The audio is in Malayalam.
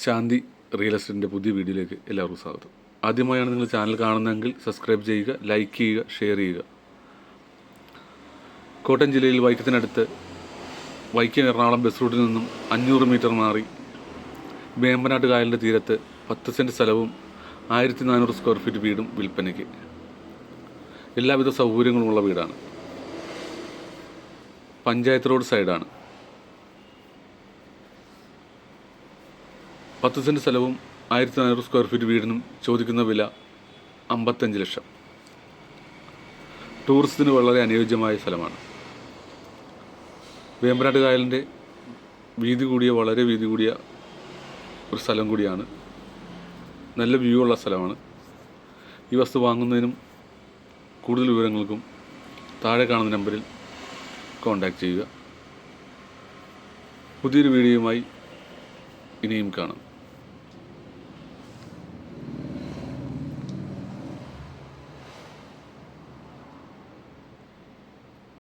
ശാന്തി റിയൽ എസ്റ്റേറ്റിൻ്റെ പുതിയ വീഡിയോയിലേക്ക് എല്ലാവർക്കും സ്വാഗതം. ആദ്യമായാണ് നിങ്ങൾ ചാനൽ കാണുന്നതെങ്കിൽ സബ്സ്ക്രൈബ് ചെയ്യുക, ലൈക്ക് ചെയ്യുക, ഷെയർ ചെയ്യുക. കോട്ടയം ജില്ലയിൽ വൈക്കത്തിനടുത്ത് വൈക്കം എറണാകുളം ബസ് റൂട്ടിൽ നിന്നും 500 മീറ്റർ മാറി വേമ്പനാട്ട് കായലിൻ്റെ തീരത്ത് 10 സെൻറ്റ് സ്ഥലവും 1400 സ്ക്വയർ ഫീറ്റ് വീടും വിൽപ്പനയ്ക്ക്. എല്ലാവിധ സൗകര്യങ്ങളുമുള്ള വീടാണ്. പഞ്ചായത്ത് റോഡ് സൈഡാണ്. 10 സെൻറ്റ് സ്ഥലവും 1400 സ്ക്വയർ ഫീറ്റ് വീടിനും ചോദിക്കുന്ന വില 55 ലക്ഷം. ടൂറിസത്തിന് വളരെ അനുയോജ്യമായ സ്ഥലമാണ്. വേമ്പനാട്ട് കായലിൻ്റെ വളരെ വീതി കൂടിയ ഒരു സ്ഥലം കൂടിയാണ്. നല്ല വ്യൂ ഉള്ള സ്ഥലമാണ്. ഈ വസ്തു വാങ്ങുന്നതിനും കൂടുതൽ വിവരങ്ങൾക്കും താഴെ കാണുന്ന നമ്പറിൽ കോൺടാക്റ്റ് ചെയ്യുക. പുതിയൊരു വീഡിയോയുമായി ഇനിയും കാണാം.